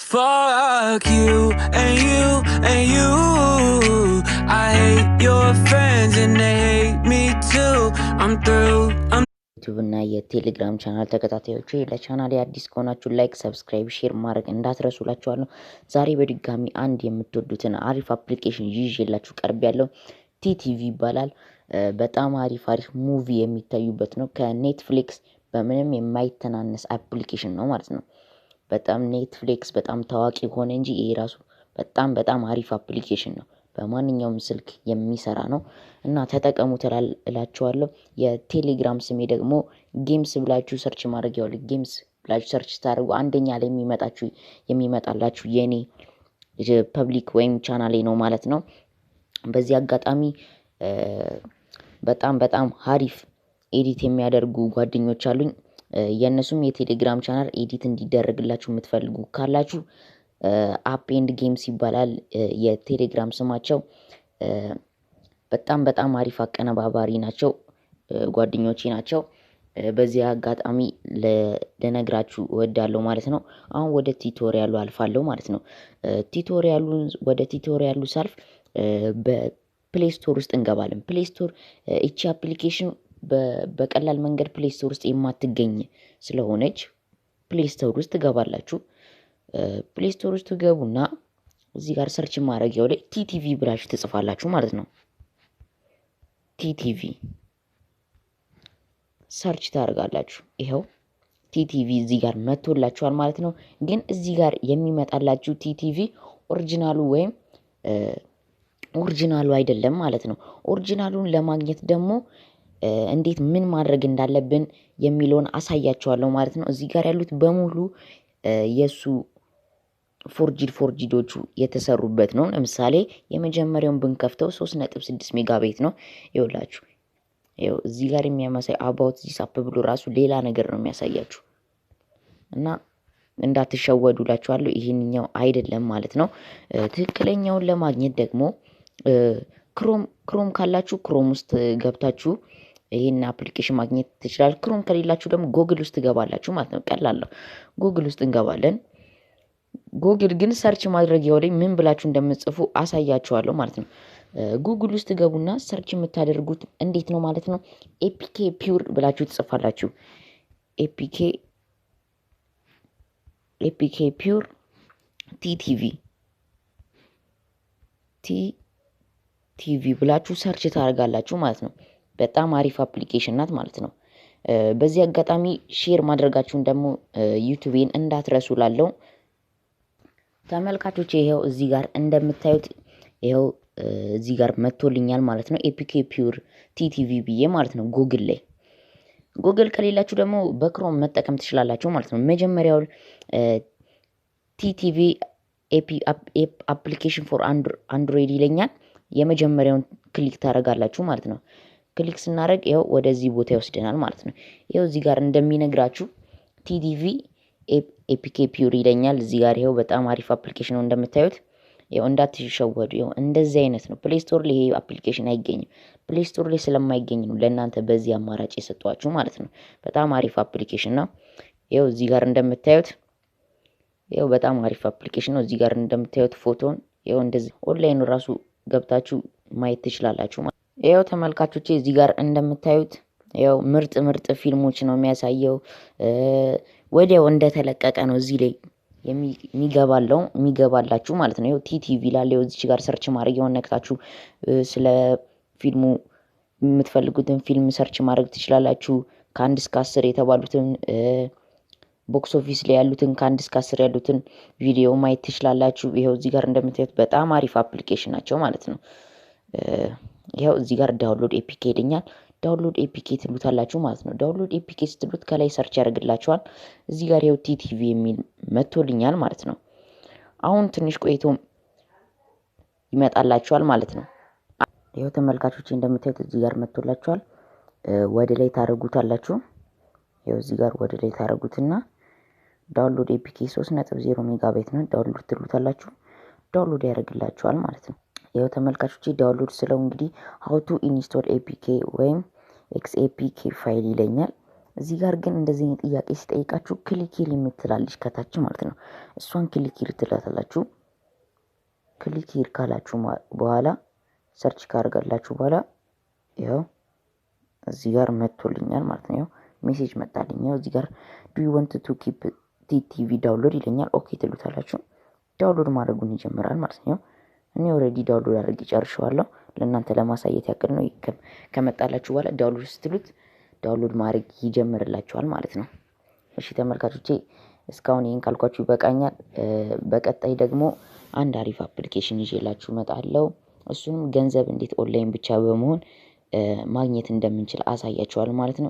Fuck you and you and you. I hate your friends and they hate me too. I'm through. ዩቲዩብ እና የቴሌግራም ቻናል ተከታታዮች ለቻናሌ አዲስ ከሆናችሁ ላይክ፣ ሰብስክራይብ፣ ሼር ማድረግ እንዳትረሱላችኋለሁ። ዛሬ በድጋሚ አንድ የምትወዱትን አሪፍ አፕሊኬሽን ይዤላችሁ ቀርቤያለሁ። ቲቲቪ ይባላል። በጣም አሪፍ ሙቪ የሚታዩበት ነው። ከኔትፍሊክስ በምንም የማይተናነስ አፕሊኬሽን ነው ማለት ነው። በጣም ኔትፍሊክስ በጣም ታዋቂ ሆነ እንጂ ይሄ ራሱ በጣም አሪፍ አፕሊኬሽን ነው። በማንኛውም ስልክ የሚሰራ ነው እና ተጠቀሙ እላችኋለሁ። የቴሌግራም ስሜ ደግሞ ጌምስ ብላችሁ ሰርች ማድረግ ያው ጌምስ ብላችሁ ሰርች ታደርጉ አንደኛ ላይ የሚመጣላችሁ የኔ ፐብሊክ ወይም ቻናሌ ነው ማለት ነው። በዚህ አጋጣሚ በጣም አሪፍ ኤዲት የሚያደርጉ ጓደኞች አሉኝ። የነሱም የቴሌግራም ቻናል ኤዲት እንዲደረግላችሁ የምትፈልጉ ካላችሁ አፕ ኤንድ ጌምስ ይባላል የቴሌግራም ስማቸው። በጣም አሪፍ አቀነባባሪ ናቸው፣ ጓደኞቼ ናቸው። በዚህ አጋጣሚ ለነግራችሁ እወዳለሁ ማለት ነው። አሁን ወደ ቲቶሪያሉ አልፋለሁ ማለት ነው። ወደ ቲቶሪያሉ ሳልፍ በፕሌይ ስቶር ውስጥ እንገባለን። ፕሌይ ስቶር እቺ አፕሊኬሽን በቀላል መንገድ ፕሌይ ስቶር ውስጥ የማትገኝ ስለሆነች ፕሌይ ስቶር ውስጥ ትገባላችሁ። ፕሌይ ስቶር ውስጥ ትገቡና እዚህ ጋር ሰርች ማድረጊያው ላይ ቲቲቪ ብላችሁ ትጽፋላችሁ ማለት ነው። ቲቲቪ ሰርች ታደርጋላችሁ። ይኸው ቲቲቪ እዚህ ጋር መጥቶላችኋል ማለት ነው። ግን እዚህ ጋር የሚመጣላችሁ ቲቲቪ ኦሪጂናሉ ወይም ኦሪጂናሉ አይደለም ማለት ነው። ኦሪጂናሉን ለማግኘት ደግሞ እንዴት ምን ማድረግ እንዳለብን የሚለውን አሳያችኋለሁ ማለት ነው። እዚህ ጋር ያሉት በሙሉ የሱ ፎርጂዶቹ የተሰሩበት ነው። ለምሳሌ የመጀመሪያውን ብንከፍተው 3.6 ሜጋባይት ነው። ይኸውላችሁ እዚህ ጋር የሚያሳይ አባውት ዚስ አፕ ብሎ ራሱ ሌላ ነገር ነው የሚያሳያችሁ እና እንዳትሸወዱላችኋለሁ። ይሄንኛው አይደለም ማለት ነው። ትክክለኛውን ለማግኘት ደግሞ ክሮም ካላችሁ ክሮም ውስጥ ገብታችሁ ይሄን አፕሊኬሽን ማግኘት ትችላላችሁ። ክሮም ከሌላችሁ ደግሞ ጎግል ውስጥ ትገባላችሁ ማለት ነው። ቀላል ነው። ጎግል ውስጥ እንገባለን። ጎግል ግን ሰርች ማድረጊያው ላይ ምን ብላችሁ እንደምትጽፉ አሳያችኋለሁ ማለት ነው። ጉግል ውስጥ ገቡና ሰርች የምታደርጉት እንዴት ነው ማለት ነው። ኤፒኬ ፒውር ብላችሁ ትጽፋላችሁ። ኤፒኬ ፒውር ቲቲቪ ብላችሁ ሰርች ታደርጋላችሁ ማለት ነው። በጣም አሪፍ አፕሊኬሽን ናት ማለት ነው። በዚህ አጋጣሚ ሼር ማድረጋችሁን ደግሞ ዩቲዩብን እንዳትረሱ ላለው ተመልካቾች። ይሄው እዚህ ጋር እንደምታዩት ይሄው እዚህ ጋር መጥቶልኛል ማለት ነው። ኤፒኬ ፒውር ቲቲቪ ብዬ ማለት ነው ጉግል ላይ። ጉግል ከሌላችሁ ደግሞ በክሮም መጠቀም ትችላላችሁ ማለት ነው። መጀመሪያው ቲቲቪ አፕሊኬሽን ፎር አንድሮይድ ይለኛል። የመጀመሪያውን ክሊክ ታደርጋላችሁ ማለት ነው። ክሊክ ስናደርግ ይኸው ወደዚህ ቦታ ይወስደናል ማለት ነው። ይኸው እዚህ ጋር እንደሚነግራችሁ ቲቲቪ ኤፒኬ ፒውር ይለኛል እዚህ ጋር። ይኸው በጣም አሪፍ አፕሊኬሽን ነው እንደምታዩት። ይኸው እንዳትሸወዱ። ይኸው እንደዚህ አይነት ነው። ፕሌይ ስቶር ላይ ይሄ አፕሊኬሽን አይገኝም። ፕሌይ ስቶር ላይ ስለማይገኝ ነው ለእናንተ በዚህ አማራጭ የሰጧችሁ ማለት ነው። በጣም አሪፍ አፕሊኬሽን ነው። ይኸው እዚህ ጋር እንደምታዩት ይኸው በጣም አሪፍ አፕሊኬሽን ነው። እዚህ ጋር እንደምታዩት ፎቶን ይኸው እንደዚህ ኦንላይን ራሱ ገብታችሁ ማየት ትችላላችሁ። ይኸው ተመልካቾቼ እዚህ ጋር እንደምታዩት ይኸው ምርጥ ፊልሞች ነው የሚያሳየው። ወዲያው እንደተለቀቀ ነው እዚህ ላይ የሚገባላችሁ ማለት ነው። ይኸው ቲቲቪ ይላል። ይኸው እዚህ ጋር ሰርች ማድረግ የሆነ ነክታችሁ ስለ ፊልሙ የምትፈልጉትን ፊልም ሰርች ማድረግ ትችላላችሁ። ከ1 እስከ 10 የተባሉትን ቦክስ ኦፊስ ላይ ያሉትን ከ1 እስከ 10 ያሉትን ቪዲዮ ማየት ትችላላችሁ። ይኸው እዚህ ጋር እንደምታዩት በጣም አሪፍ አፕሊኬሽን ናቸው ማለት ነው። ይኸው እዚህ ጋር ዳውንሎድ ኤፒኬ ይለኛል። ዳውንሎድ ኤፒኬ ትሉታላችሁ ማለት ነው። ዳውንሎድ ኤፒኬ ስትሉት ከላይ ሰርች ያደርግላችኋል። እዚህ ጋር ይኸው ቲቲቪ የሚል መጥቶልኛል ማለት ነው። አሁን ትንሽ ቆይቶ ይመጣላችኋል ማለት ነው። ይኸው ተመልካቾች እንደምታዩት እዚህ ጋር መጥቶላችኋል። ወደ ላይ ታደርጉታላችሁ። ይኸው እዚህ ጋር ወደ ላይ ታደርጉትና ዳውንሎድ ኤፒኬ 3.0 ሜጋባይት ነው። ዳውንሎድ ትሉታላችሁ። ዳውንሎድ ያደርግላችኋል ማለት ነው። ይኸው ተመልካቾች ዳውንሎድ ስለው እንግዲህ how to install APK ወይም XAPK ፋይል ይለኛል። እዚህ ጋር ግን እንደዚህ አይነት ጥያቄ ሲጠይቃችሁ ክሊክ ሂር የምትላለች ከታች ማለት ነው። እሷን ክሊክ ሂር ትላታላችሁ። ክሊክ ሂር ካላችሁ በኋላ ሰርች ካደርጋላችሁ በኋላ ያው እዚህ ጋር መጥቶልኛል ማለት ነው። ያው ሜሴጅ መጣልኝ። ያው እዚህ ጋር ዱ ዩ ዋንት ቱ ኪፕ ቲቲቪ ዳውንሎድ ይለኛል። ኦኬ ትሉታላችሁ። ዳውንሎድ ማድረጉን ይጀምራል ማለት ነው። እኔ ኦልሬዲ ዳውንሎድ አድርጌ ጨርሼዋለሁ። ለእናንተ ለማሳየት ያክል ነው። ከመጣላችሁ በኋላ ዳውንሎድ ስትሉት ዳውንሎድ ማድረግ ይጀምርላችኋል ማለት ነው። እሺ ተመልካቾቼ እስካሁን ይሄን ካልኳችሁ ይበቃኛል። በቀጣይ ደግሞ አንድ አሪፍ አፕሊኬሽን ይዤላችሁ እመጣለሁ። እሱንም ገንዘብ እንዴት ኦንላይን ብቻ በመሆን ማግኘት እንደምንችል አሳያችኋል ማለት ነው።